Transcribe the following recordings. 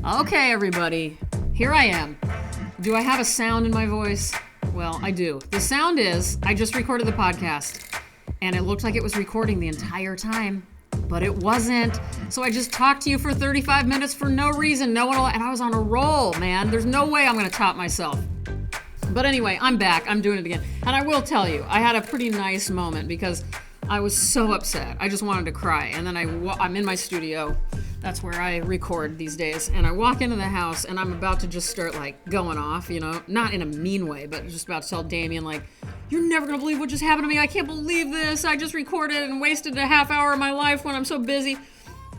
Okay, everybody, here I am. Do I have a sound in my voice? Well, I do. The sound is, I just recorded the podcast, and it looked like it was recording the entire time, but it wasn't. So I just talked to you for 35 minutes for no reason. No one will, and I was on a roll, man. There's no way I'm going to top myself. But anyway, I'm back. I'm doing it again. And I will tell you, I had a pretty nice moment because I was so upset. I just wanted to cry. And then I'm in my studio. That's where I record these days. And I walk into the house and I'm about to just start like going off, you know, not in a mean way, but just about to tell Damien like, you're never going to believe what just happened to me. I can't believe this. I just recorded and wasted a half hour of my life when I'm so busy.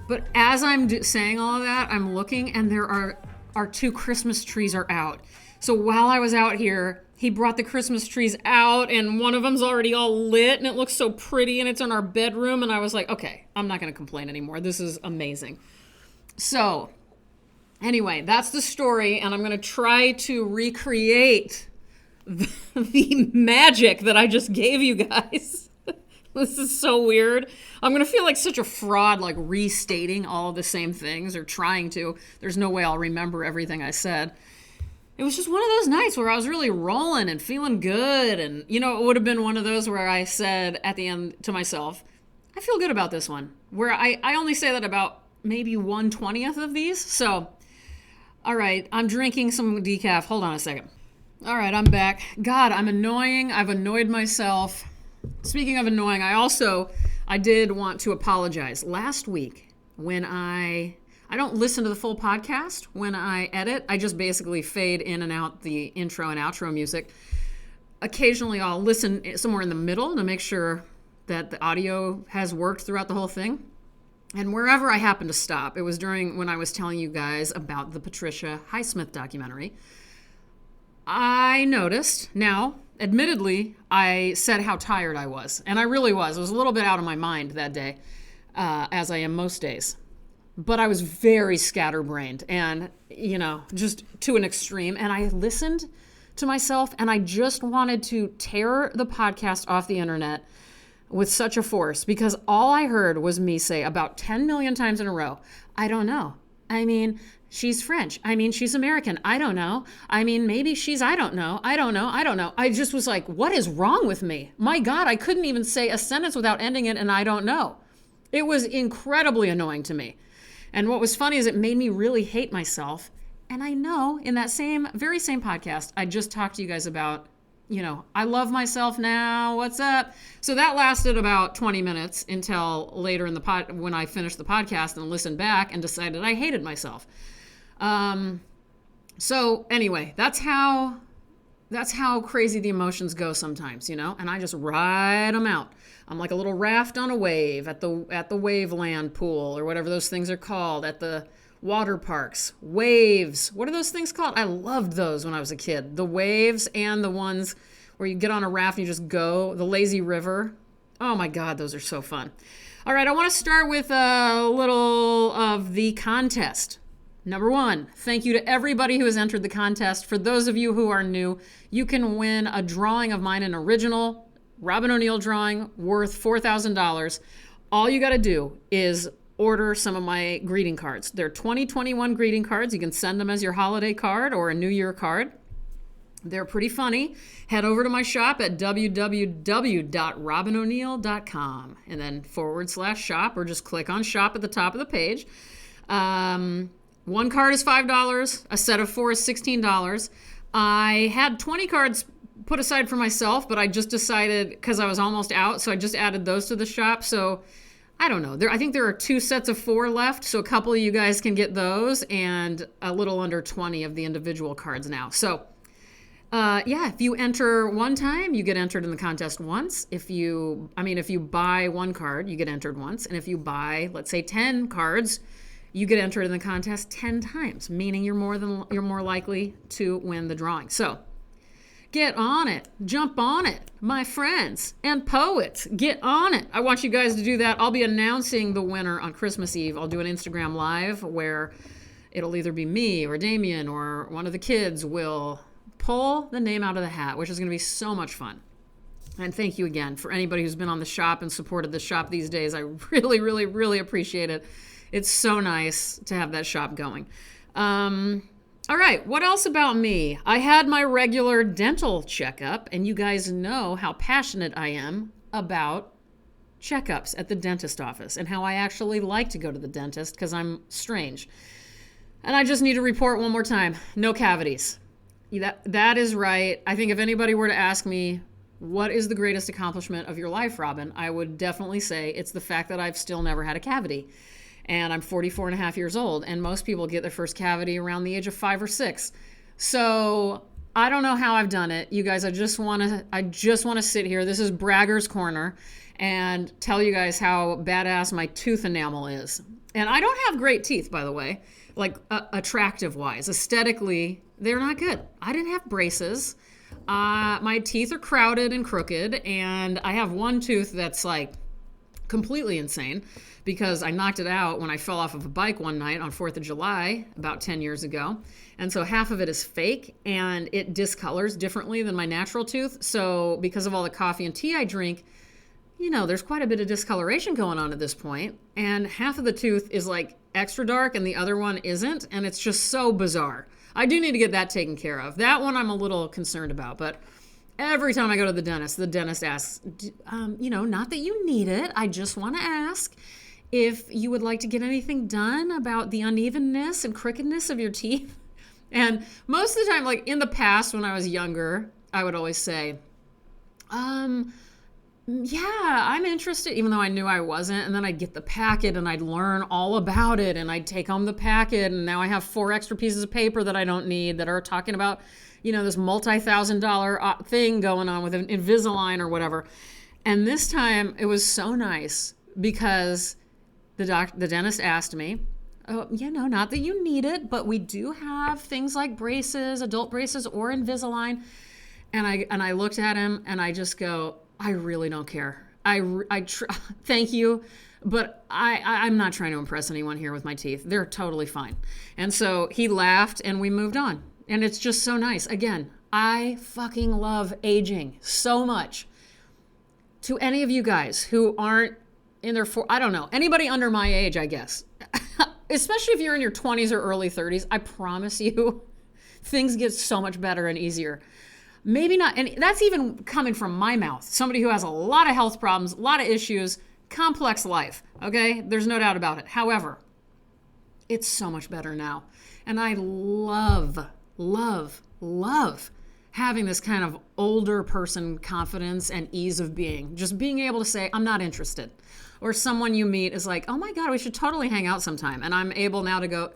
But as I'm saying all of that, I'm looking and there are our 2 Christmas trees are out. So while I was out here, he brought the Christmas trees out and one of them's already all lit and it looks so pretty and it's in our bedroom. And I was like, okay, I'm not going to complain anymore. This is amazing. So anyway, that's the story. And I'm going to try to recreate the magic that I just gave you guys. This is so weird. I'm going to feel like such a fraud, like restating all the same things or trying to. There's no way I'll remember everything I said. It was just one of those nights where I was really rolling and feeling good. And, you know, it would have been one of those where I said at the end to myself, I feel good about this one. Where I only say that about maybe 1/20th of these. So, all right, I'm drinking some decaf. Hold on a second. All right, I'm back. God, I'm annoying. I've annoyed myself. Speaking of annoying, I did want to apologize. Last week, when I don't listen to the full podcast when I edit. I just basically fade in and out the intro and outro music. Occasionally, I'll listen somewhere in the middle to make sure that the audio has worked throughout the whole thing. And wherever I happen to stop, it was during when I was telling you guys about the Patricia Highsmith documentary. I noticed, now, admittedly, I said how tired I was. And I really was. I was a little bit out of my mind that day, as I am most days. But I was very scatterbrained and, you know, just to an extreme. And I listened to myself and I just wanted to tear the podcast off the internet with such a force because all I heard was me say about 10 million times in a row, I don't know. I mean, she's French. I mean, she's American. I don't know. I mean, maybe she's, I don't know. I don't know. I don't know. I just was like, what is wrong with me? My God, I couldn't even say a sentence without ending it and I don't know. It was incredibly annoying to me. And what was funny is it made me really hate myself. And I know in that very same podcast, I just talked to you guys about, you know, I love myself now. What's up? So that lasted about 20 minutes until later in the when I finished the podcast and listened back and decided I hated myself. So anyway, that's how crazy the emotions go sometimes, you know, and I just ride them out. I'm like a little raft on a wave at the Waveland pool or whatever those things are called at the water parks. Waves. What are those things called? I loved those when I was a kid. The waves and the ones where you get on a raft and you just go. The lazy river. Oh my God, those are so fun. All right, I want to start with a little of the contest. Number 1, thank you to everybody who has entered the contest. For those of you who are new, you can win a drawing of mine, an original Robin O'Neill drawing worth $4,000. All you got to do is order some of my greeting cards. They're 2021 greeting cards. You can send them as your holiday card or a New Year card. They're pretty funny. Head over to my shop at www.robinoneal.com and then /shop or just click on shop at the top of the page. One card is $5. A set of 4 is $16. I had 20 cards put aside for myself, but I just decided because I was almost out, so I just added those to the shop. So I don't know. I think there are 2 sets of 4 left, so a couple of you guys can get those and a little under 20 of the individual cards now. So if you enter one time, you get entered in the contest once. If you buy 1 card, you get entered once. And if you buy, let's say 10 cards, you get entered in the contest 10 times, meaning you're more likely to win the drawing. So get on it. Jump on it. My friends and poets, get on it. I want you guys to do that. I'll be announcing the winner on Christmas Eve. I'll do an Instagram Live where it'll either be me or Damien or one of the kids will pull the name out of the hat, which is going to be so much fun. And thank you again for anybody who's been on the shop and supported the shop these days. I really, really, really appreciate it. It's so nice to have that shop going. All right, what else about me? I had my regular dental checkup, and you guys know how passionate I am about checkups at the dentist office and how I actually like to go to the dentist because I'm strange. And I just need to report one more time, no cavities. That is right. I think if anybody were to ask me, what is the greatest accomplishment of your life, Robin? I would definitely say it's the fact that I've still never had a cavity. And I'm 44 and a half years old, and most people get their first cavity around the age of 5 or 6. So I don't know how I've done it. You guys, I just want to sit here. This is Bragger's Corner and tell you guys how badass my tooth enamel is. And I don't have great teeth, by the way, like attractive-wise. Aesthetically, they're not good. I didn't have braces. My teeth are crowded and crooked, and I have one tooth that's like completely insane because I knocked it out when I fell off of a bike one night on 4th of July about 10 years ago. And so half of it is fake, and it discolors differently than my natural tooth. So because of all the coffee and tea I drink, there's quite a bit of discoloration going on at this point. And half of the tooth is like extra dark and the other one isn't. And it's just so bizarre. I do need to get that taken care of. That one I'm a little concerned about. But every time I go to the dentist asks, not that you need it. I just want to ask if you would like to get anything done about the unevenness and crookedness of your teeth. And most of the time, like in the past when I was younger, I would always say, yeah, I'm interested, even though I knew I wasn't. And then I'd get the packet and I'd learn all about it, and I'd take home the packet, and now I have 4 extra pieces of paper that I don't need that are talking about, this multi-$1,000 thing going on with Invisalign or whatever. And this time it was so nice because the dentist asked me, not that you need it, but we do have things like braces, adult braces or Invisalign. And I looked at him and I just go, I really don't care. Thank you, but I'm not trying to impress anyone here with my teeth. They're totally fine. And so he laughed and we moved on. And it's just so nice. Again, I fucking love aging so much. To any of you guys who aren't in their anybody under my age, I guess, especially if you're in your 20s or early 30s, I promise you things get so much better and easier. Maybe not, and that's even coming from my mouth, somebody who has a lot of health problems, a lot of issues, complex life, okay? There's no doubt about it. However, it's so much better now. And I love having this kind of older person confidence and ease of being. Just being able to say, I'm not interested. Or someone you meet is like, oh my God, we should totally hang out sometime. And I'm able now to go,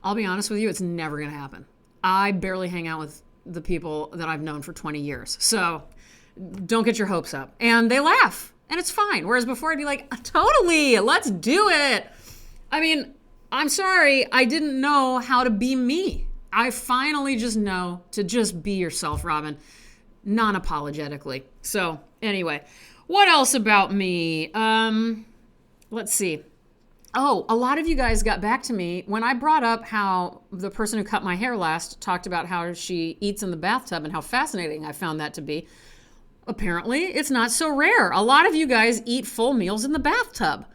I'll be honest with you, it's never going to happen. I barely hang out with the people that I've known for 20 years. So don't get your hopes up. And they laugh and it's fine. Whereas before I'd be like, totally, let's do it. I mean, I'm sorry, I didn't know how to be me. I finally just know to just be yourself, Robin, non-apologetically. So anyway, what else about me? Let's see. Oh, a lot of you guys got back to me when I brought up how the person who cut my hair last talked about how she eats in the bathtub and how fascinating I found that to be. Apparently, it's not so rare. A lot of you guys eat full meals in the bathtub.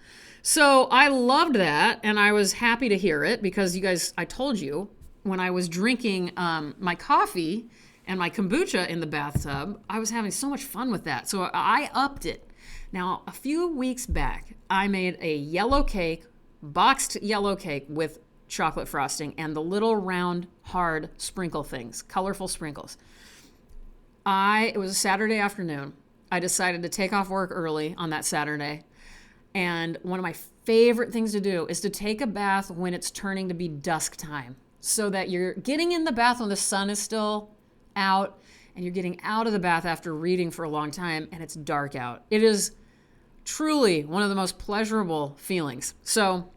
So I loved that, and I was happy to hear it because you guys, I told you, when I was drinking my coffee and my kombucha in the bathtub, I was having so much fun with that. So I upped it. Now, a few weeks back, I made a yellow cake, boxed yellow cake with chocolate frosting and the little round, hard sprinkle things, colorful sprinkles. It was a Saturday afternoon. I decided to take off work early on that Saturday. And one of my favorite things to do is to take a bath when it's turning to be dusk time, so that you're getting in the bath when the sun is still out and you're getting out of the bath after reading for a long time and it's dark out. It is truly one of the most pleasurable feelings. So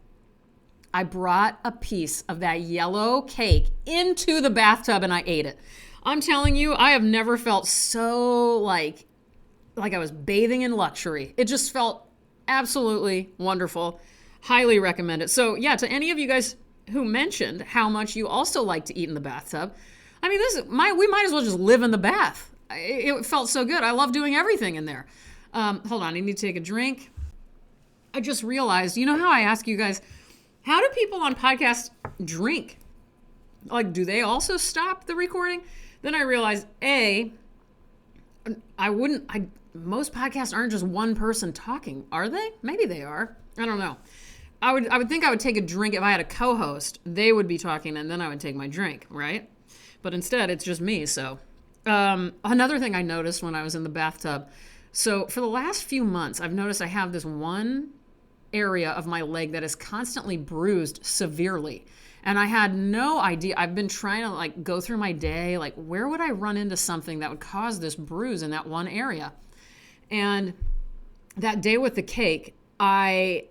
I brought a piece of that yellow cake into the bathtub and I ate it. I'm telling you, I have never felt so like I was bathing in luxury. It just felt absolutely wonderful. Highly recommend it. So yeah, to any of you guys who mentioned how much you also like to eat in the bathtub, I mean, we might as well just live in the bath. It felt so good. I love doing everything in there. Hold on, I need to take a drink. I just realized, you know how I ask you guys, how do people on podcasts drink? Like, do they also stop the recording? Then I realized, most podcasts aren't just one person talking, are they? Maybe they are. I don't know. I would think I would take a drink if I had a co-host. They would be talking, and then I would take my drink, right? But instead, it's just me. So another thing I noticed when I was in the bathtub. So for the last few months, I've noticed I have this one area of my leg that is constantly bruised severely. And I had no idea. I've been trying to like go through my day, like where would I run into something that would cause this bruise in that one area? And that day with the cake, I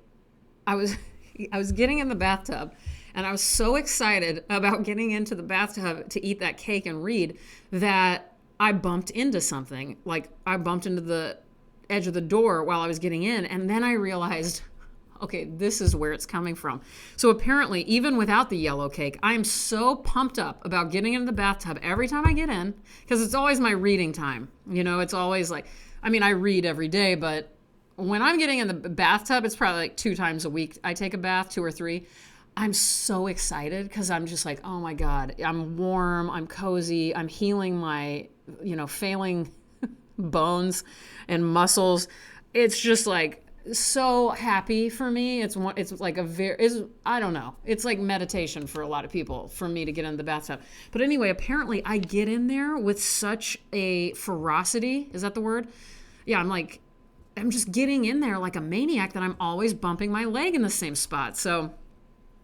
was getting in the bathtub, and I was so excited about getting into the bathtub to eat that cake and read that I bumped into something. Like I bumped into the edge of the door while I was getting in, and then I realized, okay, this is where it's coming from. So apparently, even without the yellow cake, I am so pumped up about getting into the bathtub every time I get in, because it's always my reading time. You know, it's always like, I mean, I read every day, but when I'm getting in the bathtub, it's probably like 2 times a week I take a bath, 2 or 3. I'm so excited because I'm just like, oh my God, I'm warm, I'm cozy, I'm healing my, failing bones and muscles. It's just like so happy for me. It's like I don't know. It's like meditation for a lot of people for me to get in the bathtub. But anyway, apparently I get in there with such a ferocity. Is that the word? Yeah, I'm just getting in there like a maniac that I'm always bumping my leg in the same spot. So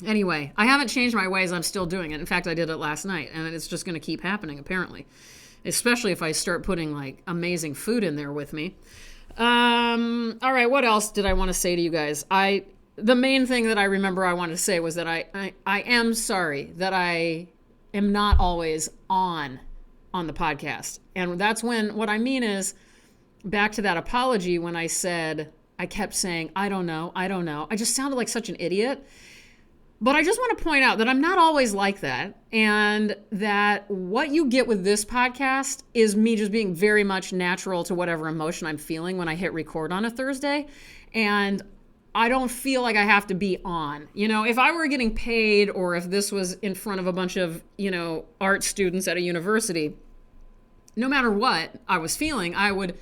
anyway, I haven't changed my ways. I'm still doing it. In fact, I did it last night, and it's just going to keep happening apparently, especially if I start putting like amazing food in there with me. All right, what else did I want to say to you guys? The main thing that I remember I wanted to say was that I am sorry that I am not always on the podcast. And that's when, what I mean is, back to that apology when I kept saying, I don't know. I just sounded like such an idiot. But I just want to point out that I'm not always like that. And that what you get with this podcast is me just being very much natural to whatever emotion I'm feeling when I hit record on a Thursday. And I don't feel like I have to be on. If I were getting paid, or if this was in front of a bunch of, art students at a university, no matter what I was feeling, I would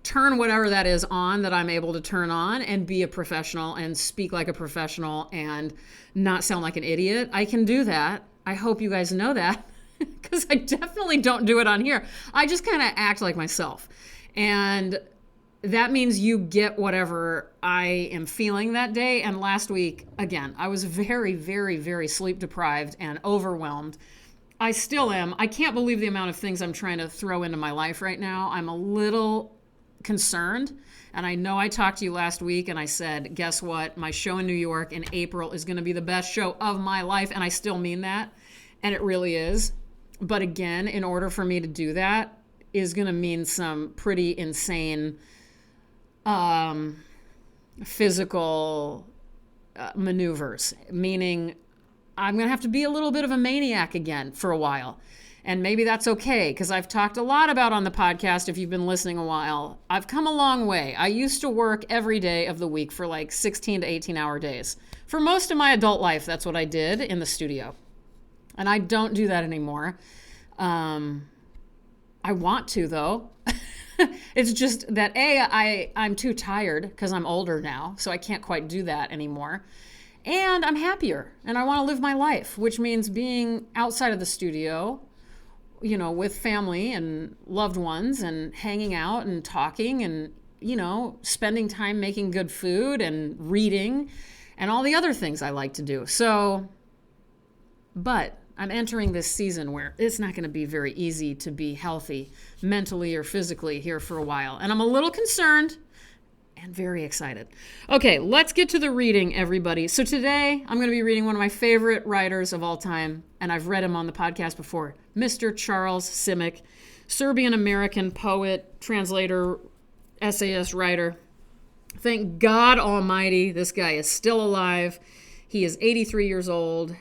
turn whatever that is on that I'm able to turn on and be a professional and speak like a professional and not sound like an idiot. I can do that. I hope you guys know that, because I definitely don't do it on here. I just kind of act like myself. And that means you get whatever I am feeling that day. And last week, again, I was very, very, very sleep deprived and overwhelmed. I still am. I can't believe the amount of things I'm trying to throw into my life right now. I'm a little concerned. And I know I talked to you last week and I said, guess what? My show in New York in April is going to be the best show of my life. And I still mean that. And it really is. But again, in order for me to do that is going to mean some pretty insane physical maneuvers, meaning I'm going to have to be a little bit of a maniac again for a while. And maybe that's okay, because I've talked a lot about on the podcast, if you've been listening a while, I've come a long way. I used to work every day of the week for like 16 to 18-hour days. For most of my adult life, that's what I did in the studio. And I don't do that anymore. I want to, though. It's just that, I'm too tired because I'm older now, so I can't quite do that anymore. And I'm happier, and I want to live my life, which means being outside of the studio, with family and loved ones and hanging out and talking and, spending time making good food and reading and all the other things I like to do. So, but I'm entering this season where it's not going to be very easy to be healthy mentally or physically here for a while. And I'm a little concerned and very excited. Okay, let's get to the reading, everybody. So today I'm going to be reading one of my favorite writers of all time, and I've read him on the podcast before, Mr. Charles Simic, Serbian-American poet, translator, essayist, writer. Thank God Almighty, this guy is still alive. He is 83 years old.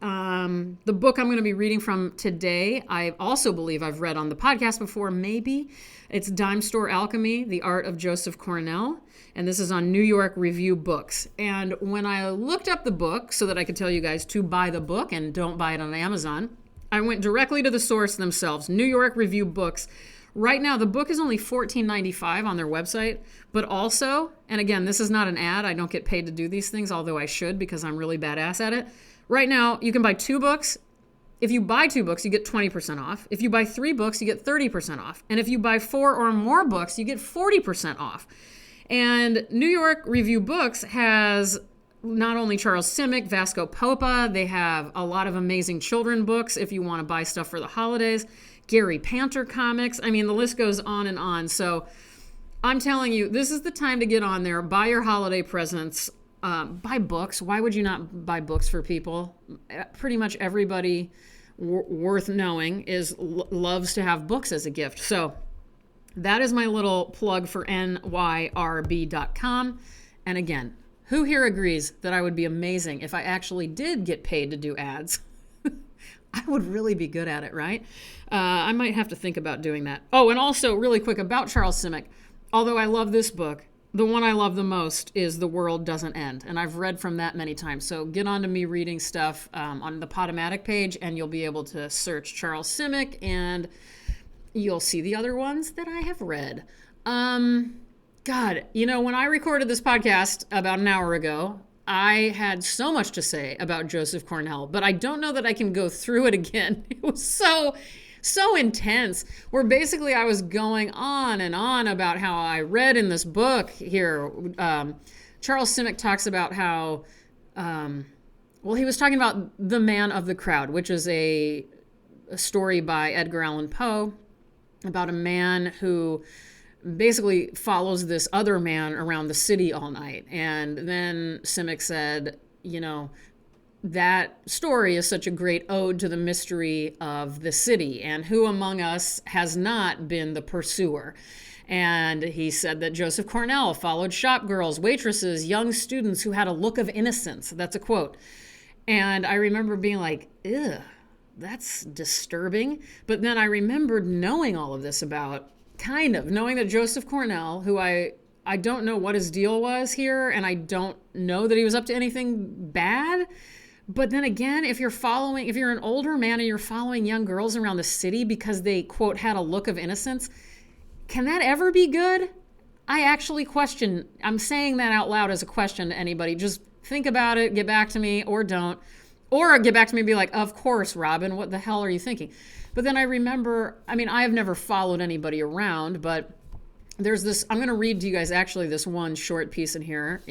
The book I'm going to be reading from today, I also believe I've read on the podcast before, maybe. It's Dime Store Alchemy, The Art of Joseph Cornell, and this is on New York Review Books. And when I looked up the book so that I could tell you guys to buy the book and don't buy it on Amazon, I went directly to the source themselves, New York Review Books. Right now, the book is only $14.95 on their website, but also, and again, this is not an ad. I don't get paid to do these things, although I should because I'm really badass at it. Right now, you can buy 2 books. If you buy 2 books, you get 20% off. If you buy 3 books, you get 30% off. And if you buy 4 or more books, you get 40% off. And New York Review Books has not only Charles Simic, Vasco Popa, they have a lot of amazing children books if you want to buy stuff for the holidays. Gary Panter comics. I mean, the list goes on and on. So I'm telling you, this is the time to get on there, buy your holiday presents, buy books. Why would you not buy books for people? Pretty much everybody worth knowing loves to have books as a gift. So that is my little plug for nyrb.com. And again, who here agrees that I would be amazing if I actually did get paid to do ads? I would really be good at it, right? I might have to think about doing that. Oh, and also really quick about Charles Simic. Although I love this book, the one I love the most is The World Doesn't End. And I've read from that many times. So get on to me reading stuff on the Podomatic page, and you'll be able to search Charles Simic, and you'll see the other ones that I have read. God, when I recorded this podcast about an hour ago, I had so much to say about Joseph Cornell, but I don't know that I can go through it again. It was so intense, where basically I was going on and on about how I read in this book here. Charles Simic talks about how, he was talking about The Man of the Crowd, which is a story by Edgar Allan Poe about a man who basically follows this other man around the city all night. And then Simic said, that story is such a great ode to the mystery of the city, and who among us has not been the pursuer? And he said that Joseph Cornell followed shop girls, waitresses, young students who had a look of innocence. That's a quote. And I remember being like, ew, that's disturbing. But then I remembered knowing all of this knowing that Joseph Cornell, who I don't know what his deal was here, and I don't know that he was up to anything bad. But then again, if you're an older man and you're following young girls around the city because they, quote, had a look of innocence, can that ever be good? I actually question. I'm saying that out loud as a question to anybody. Just think about it, get back to me, or don't. Or get back to me and be like, of course, Robin, what the hell are you thinking? But then I remember, I have never followed anybody around, but there's this, I'm going to read to you guys actually this one short piece in here.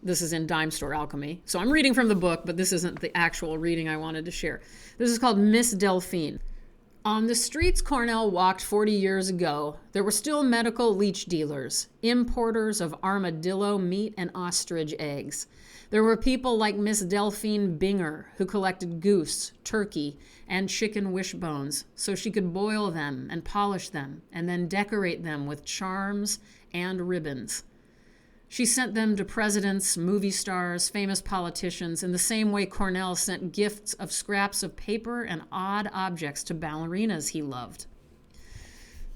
This is in Dime Store Alchemy. So I'm reading from the book, but this isn't the actual reading I wanted to share. This is called Miss Delphine. On the streets Cornell walked 40 years ago, there were still medical leech dealers, importers of armadillo meat and ostrich eggs. There were people like Miss Delphine Binger, who collected goose, turkey, and chicken wishbones so she could boil them and polish them and then decorate them with charms and ribbons. She sent them to presidents, movie stars, famous politicians, in the same way Cornell sent gifts of scraps of paper and odd objects to ballerinas he loved.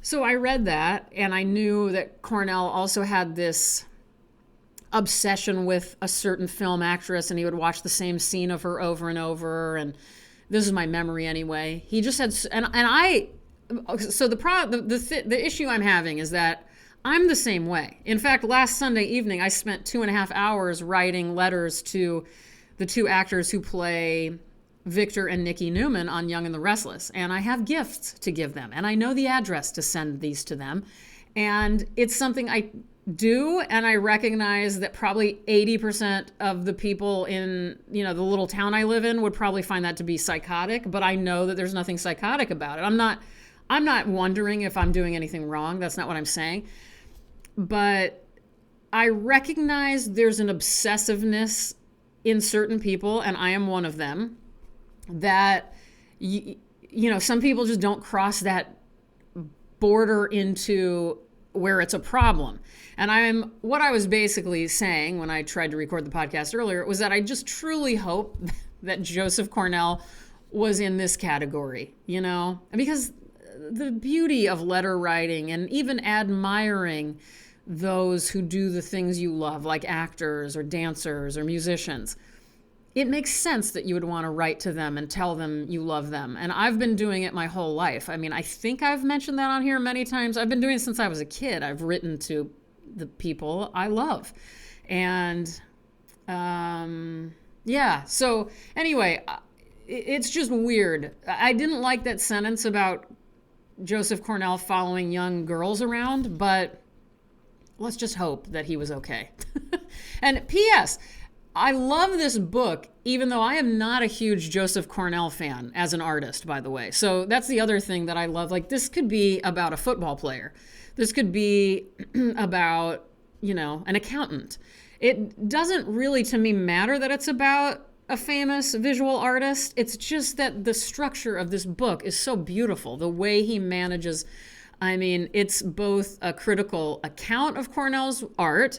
So I read that, and I knew that Cornell also had this obsession with a certain film actress, and he would watch the same scene of her over and over, and this is my memory anyway. He just had, so the issue I'm having is that I'm the same way. In fact, last Sunday evening, I spent 2.5 hours writing letters to the 2 actors who play Victor and Nikki Newman on Young and the Restless, and I have gifts to give them, and I know the address to send these to them, and it's something I do, and I recognize that probably 80% of the people in, the little town I live in would probably find that to be psychotic, but I know that there's nothing psychotic about it. I'm not wondering if I'm doing anything wrong. That's not what I'm saying. But I recognize there's an obsessiveness in certain people, and I am one of them, that, some people just don't cross that border into where it's a problem. And what I was basically saying when I tried to record the podcast earlier was that I just truly hope that Joseph Cornell was in this category, because the beauty of letter writing and even admiring those who do the things you love, like actors or dancers or musicians, it makes sense that you would want to write to them and tell them you love them. And I've been doing it my whole life. I mean, I think I've mentioned that on here many times. I've been doing it since I was a kid. I've written to the people I love. And yeah, so anyway, it's just weird. I didn't like that sentence about Joseph Cornell following young girls around, but let's just hope that he was okay. And P.S., I love this book, even though I am not a huge Joseph Cornell fan as an artist, by the way. So that's the other thing that I love. Like, this could be about a football player. This could be about, an accountant. It doesn't really, to me, matter that it's about a famous visual artist. It's just that the structure of this book is so beautiful. The way he manages, it's both a critical account of Cornell's art.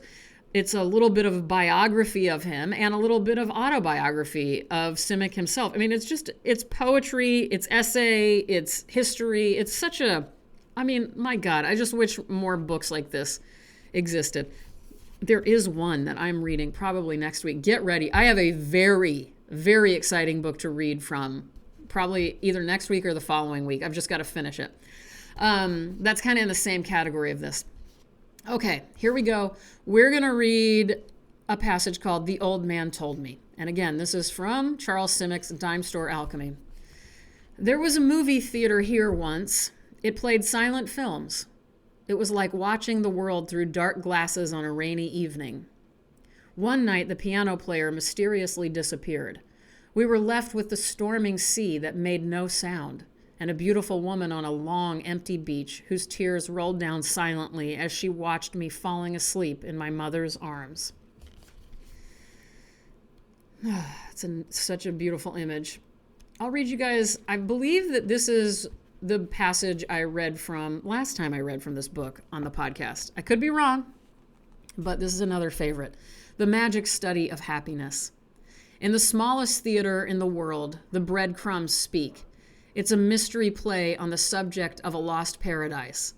It's a little bit of biography of him and a little bit of autobiography of Simic himself. It's poetry, it's essay, it's history. It's such my God, I just wish more books like this existed. There is one that I'm reading probably next week. Get ready. I have a very, very exciting book to read from probably either next week or the following week. I've just got to finish it. That's kind of in the same category of this. Okay, here we go. We're going to read a passage called The Old Man Told Me. And again, this is from Charles Simic's Dime Store Alchemy. There was a movie theater here once. It played silent films. It was like watching the world through dark glasses on a rainy evening. One night, the piano player mysteriously disappeared. We were left with the storming sea that made no sound, and a beautiful woman on a long, empty beach whose tears rolled down silently as she watched me falling asleep in my mother's arms. It's such a beautiful image. I'll read you guys. I believe that this is the passage I read from last time I read from this book on the podcast. I could be wrong, but this is another favorite. The Magic Study of Happiness. In the smallest theater in the world, the breadcrumbs speak. It's a mystery play on the subject of a lost paradise.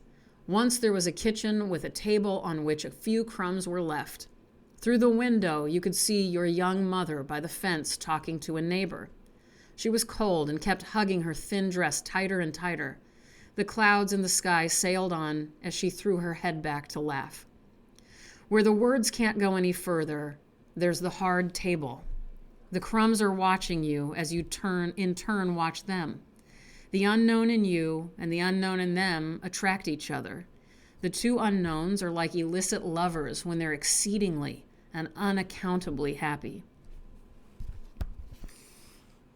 Once there was a kitchen with a table on which a few crumbs were left. Through the window, you could see your young mother by the fence talking to a neighbor. She was cold and kept hugging her thin dress tighter and tighter. The clouds in the sky sailed on as she threw her head back to laugh. Where the words can't go any further, there's the hard table. The crumbs are watching you as you in turn watch them. The unknown in you and the unknown in them attract each other. The two unknowns are like illicit lovers when they're exceedingly and unaccountably happy.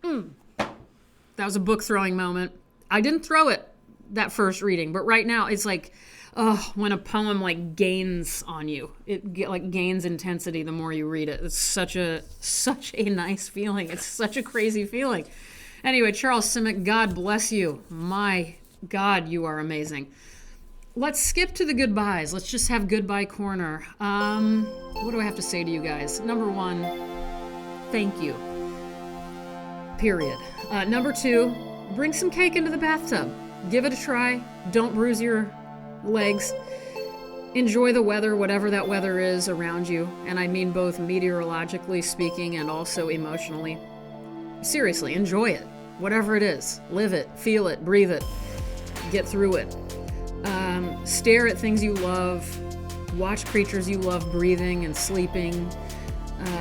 That was a book throwing moment. I didn't throw it that first reading, but right now it's like, when a poem gains on you, it gains intensity the more you read it. It's such a nice feeling. It's such a crazy feeling. Anyway, Charles Simic, God bless you. My God, you are amazing. Let's skip to the goodbyes. Let's just have goodbye corner. What do I have to say to you guys? Number one, thank you. Period. Number two, bring some cake into the bathtub. Give it a try. Don't bruise your legs. Enjoy the weather, whatever that weather is around you. And I mean both meteorologically speaking and also emotionally. Seriously, enjoy it. Whatever it is. Live it. Feel it. Breathe it. Get through it. Stare at things you love. Watch creatures you love breathing and sleeping.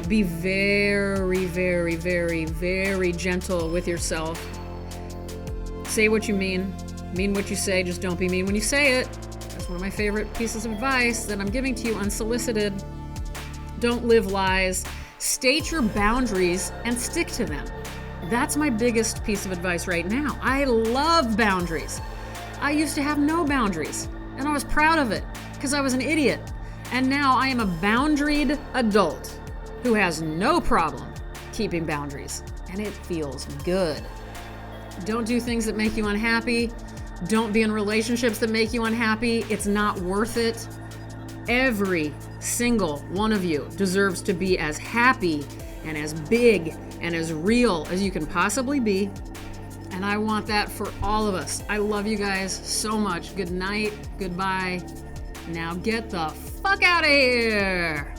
Be very, very, very, very gentle with yourself. Say what you mean. Mean what you say. Just don't be mean when you say it. That's one of my favorite pieces of advice that I'm giving to you unsolicited. Don't live lies. State your boundaries and stick to them. That's my biggest piece of advice right now. I love boundaries. I used to have no boundaries, and I was proud of it because I was an idiot. And now I am a boundaried adult who has no problem keeping boundaries, and it feels good. Don't do things that make you unhappy. Don't be in relationships that make you unhappy. It's not worth it. Every single one of you deserves to be as happy and as big and as real as you can possibly be. And I want that for all of us. I love you guys so much. Good night. Goodbye. Now get the fuck out of here.